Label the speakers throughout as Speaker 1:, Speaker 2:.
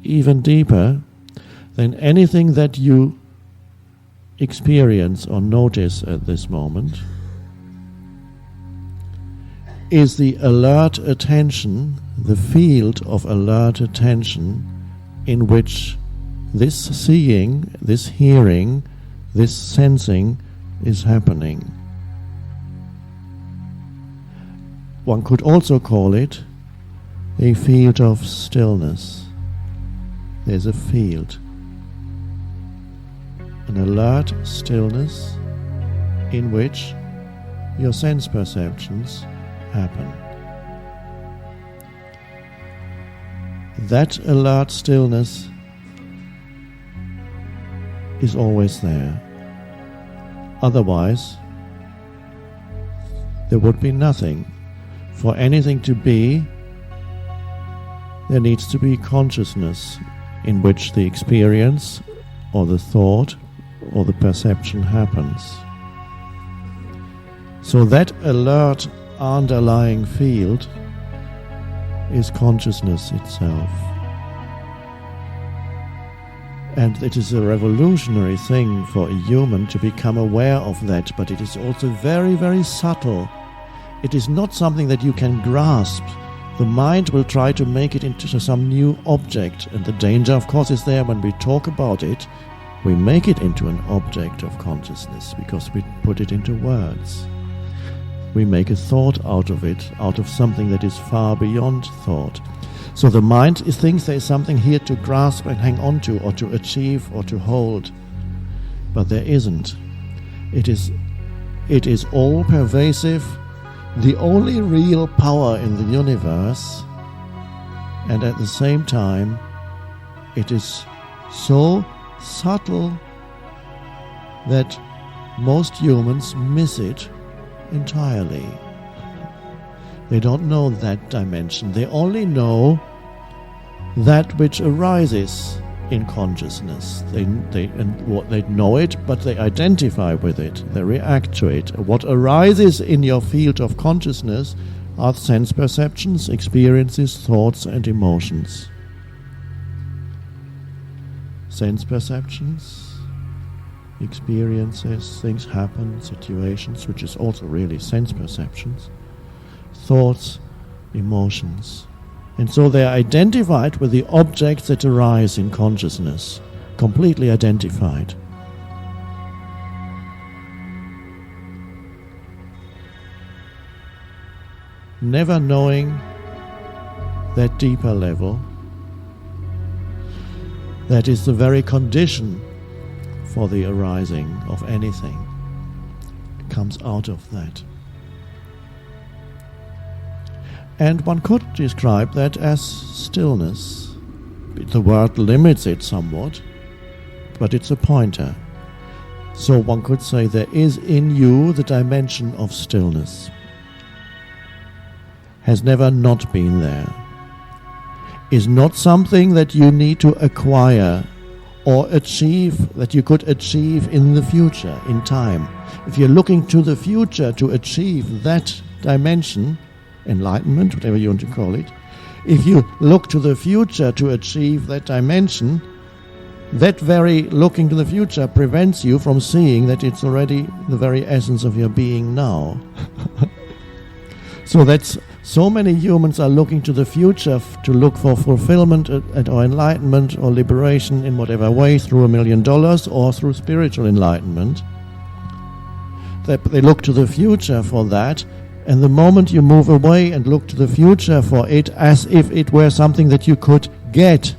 Speaker 1: even deeper, then anything that you experience or notice at this moment is the alert attention, the field of alert attention in which this seeing, this hearing, this sensing is happening. One could also call it a field of stillness. There's a field, an alert stillness in which your sense perceptions happen. That alert stillness is always there. Otherwise, there would be nothing. For anything to be, there needs to be consciousness in which the experience or the thought or the perception happens. So that alert underlying field is consciousness itself. And it is a revolutionary thing for a human to become aware of that, but it is also very, very subtle. It is not something that you can grasp. The mind will try to make it into some new object, and the danger, of course, is there when we talk about it. We make it into an object of consciousness because we put it into words. We make a thought out of it, out of something that is far beyond thought. So the mind thinks there is something here to grasp and hang on to, or to achieve, or to hold. But there isn't. It is all pervasive, the only real power in the universe, and at the same time, it is so subtle that most humans miss it entirely. They don't know that dimension. They only know that which arises in consciousness. They know it, but they identify with it. They react to it. What arises in your field of consciousness are sense perceptions, experiences, thoughts, and emotions. Sense perceptions, experiences, things happen, situations, which is also really sense perceptions, thoughts, emotions. And so they are identified with the objects that arise in consciousness, completely identified. Never knowing that deeper level, that is the very condition for the arising of anything, comes out of that. And one could describe that as stillness. The word limits it somewhat, but it's a pointer. So one could say there is in you the dimension of stillness. Has never not been there. Is not something that you need to acquire or achieve, that you could achieve in the future, in time. If you're looking to the future to achieve that dimension, enlightenment, whatever you want to call it, if you look to the future to achieve that dimension, that very looking to the future prevents you from seeing that it's already the very essence of your being now. So many humans are looking to the future to look for fulfillment or enlightenment or liberation in whatever way, through $1 million or through spiritual enlightenment. They look to the future for that, and the moment you move away and look to the future for it as if it were something that you could get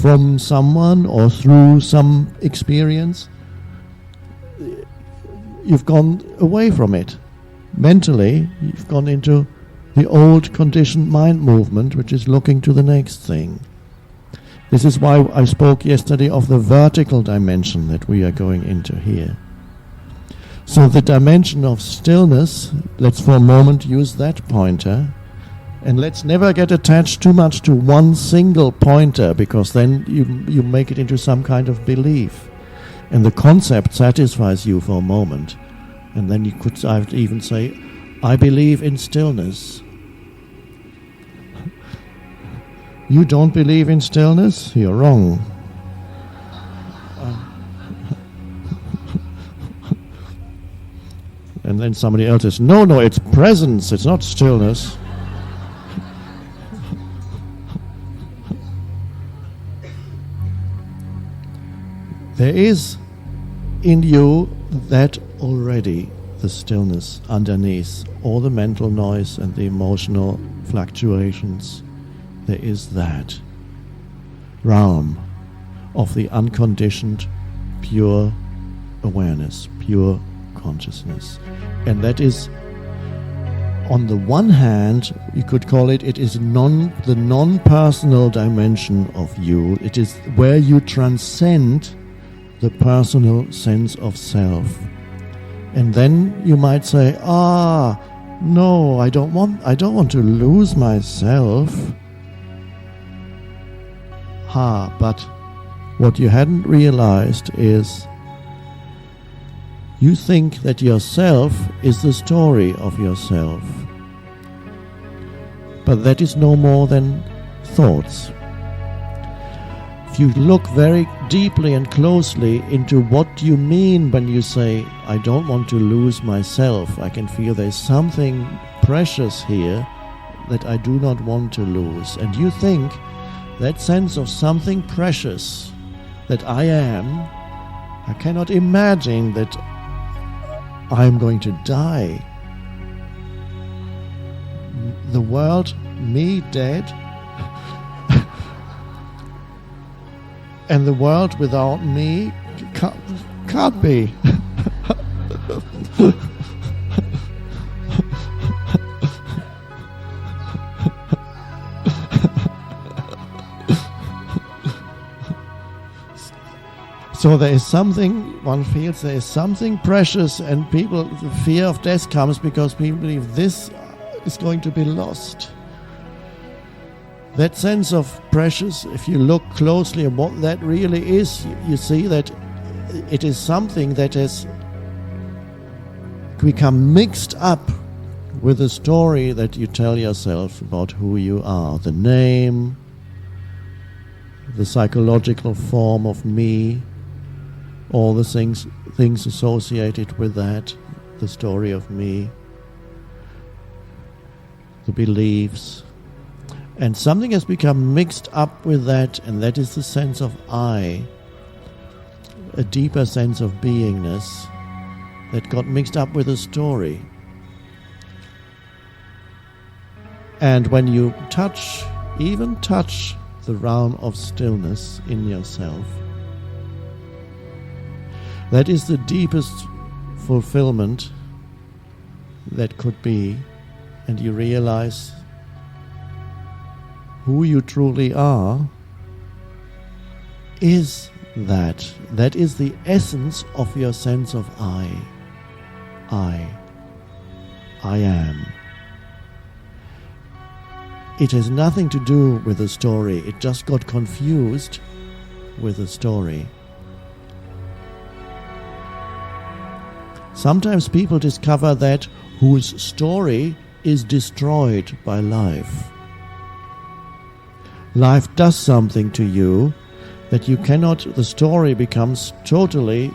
Speaker 1: from someone or through some experience, you've gone away from it. Mentally, you've gone into the old conditioned mind movement, which is looking to the next thing. This is why I spoke yesterday of the vertical dimension that we are going into here. So the dimension of stillness, let's for a moment use that pointer, and let's never get attached too much to one single pointer, because then you make it into some kind of belief. And the concept satisfies you for a moment. And then you could even say, I believe in stillness. You don't believe in stillness? You're wrong. And then somebody else says, no, it's presence, it's not stillness. There is in you that already, the stillness underneath all the mental noise and the emotional fluctuations. There is that realm of the unconditioned, pure awareness, pure consciousness. And that is, on the one hand, you could call it is the non-personal dimension of you. It is where you transcend the personal sense of self. And then you might say, no, I don't want to lose myself. But what you hadn't realized is you think that yourself is the story of yourself. But that is no more than thoughts. If you look very deeply and closely into what you mean when you say, I don't want to lose myself, I can feel there's something precious here that I do not want to lose. And you think that sense of something precious that I am, I cannot imagine that I'm going to die. The world, me dead, and the world without me can't be. So there is something, one feels there is something precious, and people, the fear of death comes because people believe this is going to be lost. That sense of precious, if you look closely at what that really is, you see that it is something that has become mixed up with the story that you tell yourself about who you are. The name, the psychological form of me, all the things associated with that, the story of me, the beliefs. And something has become mixed up with that, and that is the sense of I, a deeper sense of beingness that got mixed up with a story. And when you even touch the realm of stillness in yourself, that is the deepest fulfillment that could be, and you realize who you truly are is that. That is the essence of your sense of I am. It has nothing to do with the story. It just got confused with the story. Sometimes people discover that whose story is destroyed by life. Life does something to you that you cannot, the story becomes totally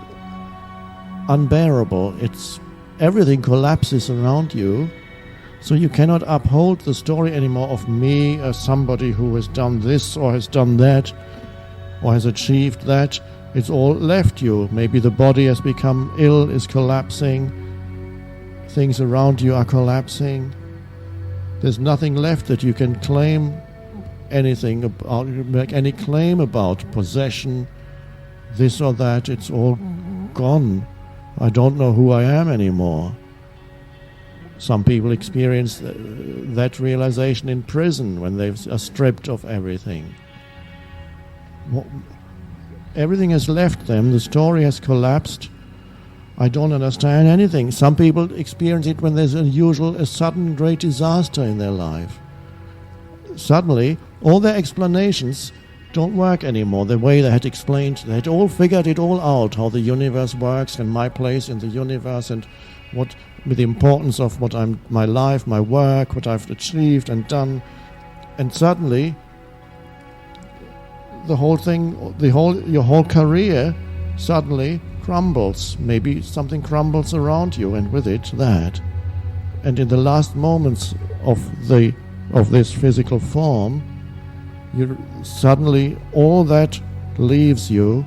Speaker 1: unbearable. Everything collapses around you, so you cannot uphold the story anymore of me as somebody who has done this or has done that or has achieved that. It's all left you. Maybe the body has become ill, is collapsing. Things around you are collapsing. There's nothing left that you can claim anything about, make any claim about possession, this or that. It's all gone. I don't know who I am anymore. Some people experience that realization in prison when they are stripped of everything. Everything has left them. The story has collapsed. I don't understand anything. Some people experience it when there's a sudden great disaster in their life. Suddenly, all their explanations don't work anymore the way they had explained. They had all figured it all out, how the universe works and my place in the universe and what with the importance of my life, my work, what I've achieved and done. And suddenly, the whole thing, your whole career suddenly crumbles. Maybe something crumbles around you, and with it that. And in the last moments of this physical form, you suddenly all that leaves you.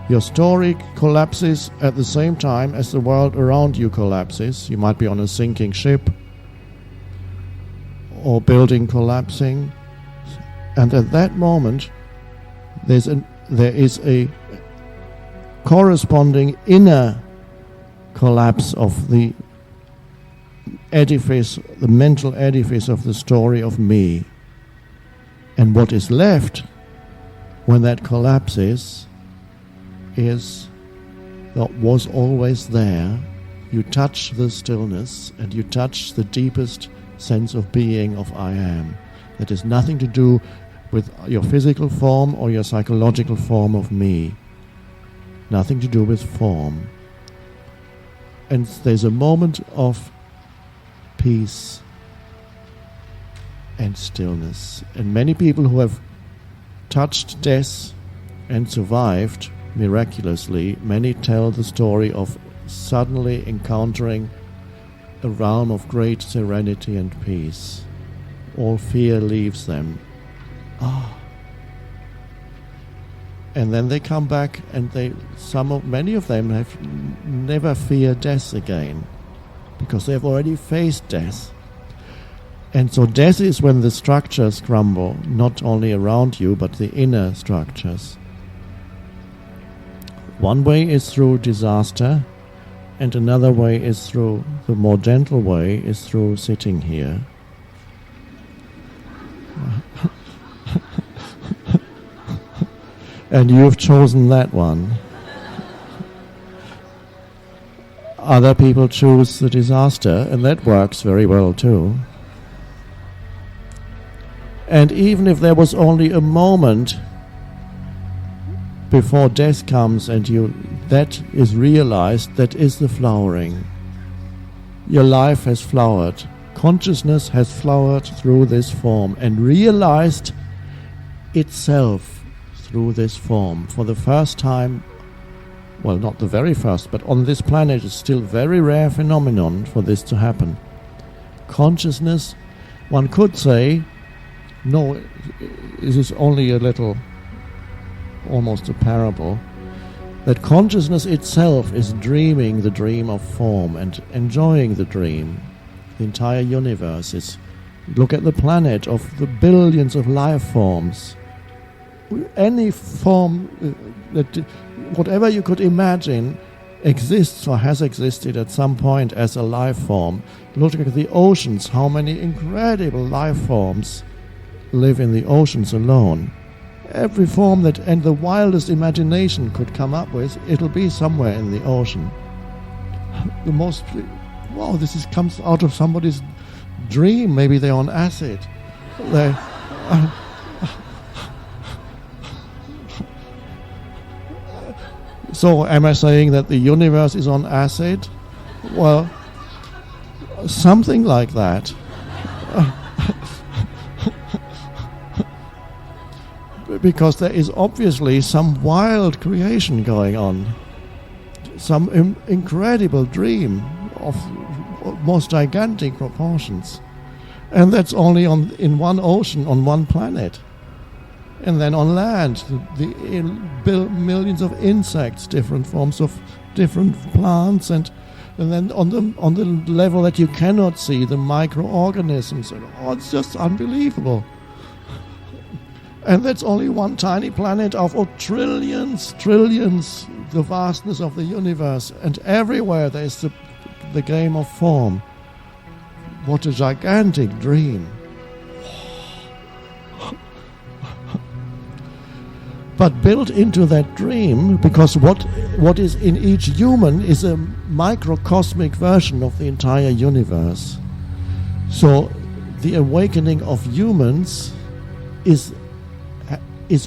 Speaker 1: Your story collapses at the same time as the world around you collapses. You might be on a sinking ship or building collapsing, and at that moment there is a corresponding inner collapse of the edifice, the mental edifice of the story of me. And what is left when that collapses is what was always there. You touch the stillness and you touch the deepest sense of being of I am. That has nothing to do with your physical form or your psychological form of me. Nothing to do with form. And there's a moment of peace and stillness. And many people who have touched death and survived miraculously, many tell the story of suddenly encountering a realm of great serenity and peace. All fear leaves them. And then they come back, and many of them have never feared death again, because they've already faced death. And so death is when the structures crumble, not only around you, but the inner structures. One way is through disaster, and another way is through, the more gentle way is through sitting here. And you've chosen that one. Other people choose the disaster, and that works very well too. And even if there was only a moment before death comes and that is realized, that is the flowering. Your life has flowered. Consciousness has flowered through this form and realized itself through this form. For the first time, well, not the very first, but on this planet it's still a very rare phenomenon for this to happen. Consciousness, one could say, no, this is only a little, almost a parable, that consciousness itself is dreaming the dream of form and enjoying the dream. The entire universe is, look at the planet of the billions of life forms. Any form, whatever you could imagine, exists or has existed at some point as a life form. Look at the oceans, how many incredible life forms live in the oceans alone. Every form that and the wildest imagination could come up with, it'll be somewhere in the ocean. The most, wow, comes out of somebody's dream. Maybe they're on acid. So am I saying that the universe is on acid? Well, something like that. Because there is obviously some wild creation going on, some incredible dream of most gigantic proportions, and that's only in one ocean, on one planet. And then on land, the millions of insects, different forms of different plants, and then on the level that you cannot see, the microorganisms. It's just unbelievable. And that's only one tiny planet of trillions, the vastness of the universe. And everywhere there's the game of form. What a gigantic dream. But built into that dream, because what is in each human is a microcosmic version of the entire universe. So the awakening of humans is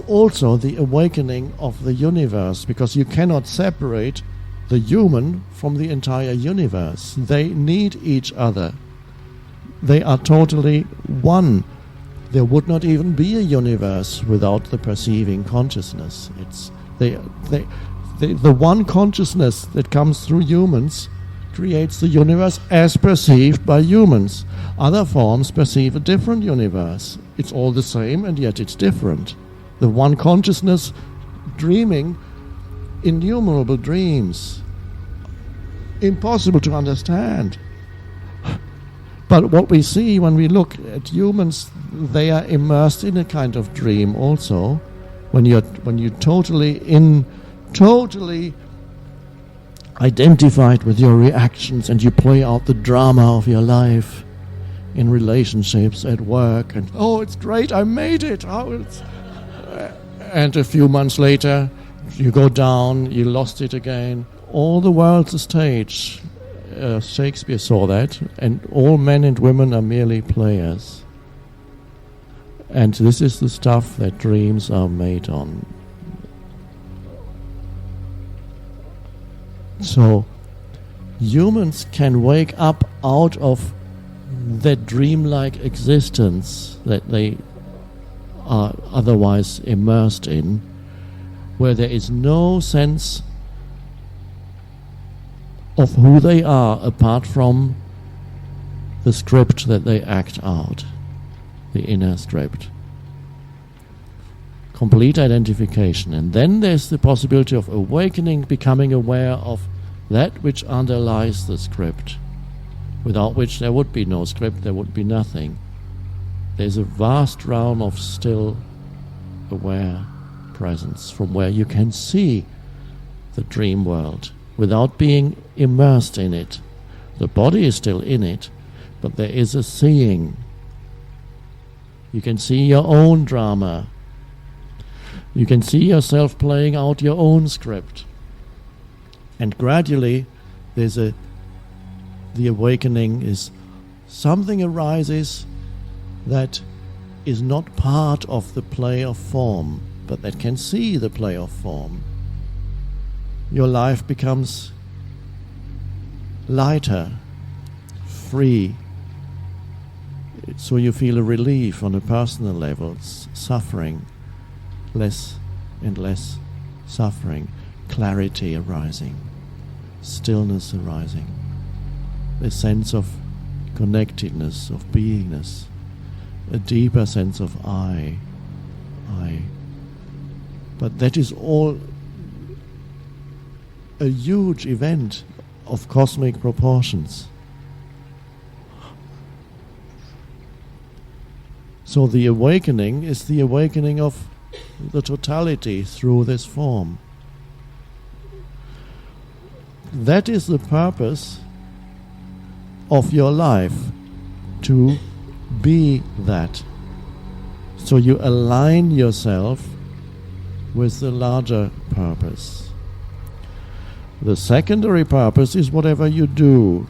Speaker 1: also the awakening of the universe, because you cannot separate the human from the entire universe. They need each other. They are totally one. there would not even be a universe without the perceiving consciousness. It's the one consciousness that comes through humans creates the universe as perceived by humans. Other forms perceive a different universe. It's all the same and yet it's different. The one consciousness dreaming innumerable dreams. Impossible to understand. But what we see when we look at humans, they are immersed in a kind of dream also. When you're totally identified with your reactions and you play out the drama of your life in relationships, at work, and oh, it's great, I made it. And a few months later, you go down, you lost it again. All the world's a stage. Shakespeare saw that, and all men and women are merely players. And this is the stuff that dreams are made on. So humans can wake up out of that dreamlike existence that they are otherwise immersed in, where there is no sense of who they are apart from the script that they act out, the inner script. Complete identification. And then there's the possibility of awakening, becoming aware of that which underlies the script, without which there would be no script, there would be nothing. There's a vast realm of still, aware presence from where you can see the dream world without being immersed in it. The body is still in it, but there is a seeing. You can see your own drama. You can see yourself playing out your own script. And gradually, the awakening is something arises that is not part of the play of form, but that can see the play of form. Your life becomes lighter, free, so you feel a relief on a personal level, suffering, less and less suffering, clarity arising, stillness arising, a sense of connectedness, of beingness, a deeper sense of I. But that is all a huge event of cosmic proportions. So the awakening is the awakening of the totality through this form. That is the purpose of your life, to be that. So you align yourself with the larger purpose. The secondary purpose is whatever you do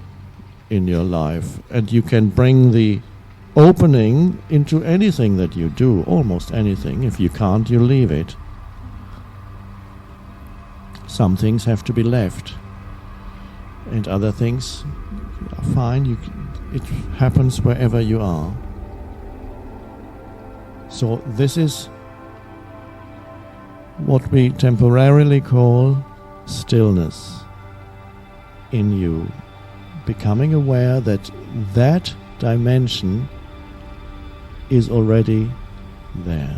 Speaker 1: in your life, and you can bring the opening into anything that you do, almost anything. If you can't, you leave it. Some things have to be left, and other things are fine. It happens wherever you are. So this is what we temporarily call stillness in you, becoming aware that that dimension is already there.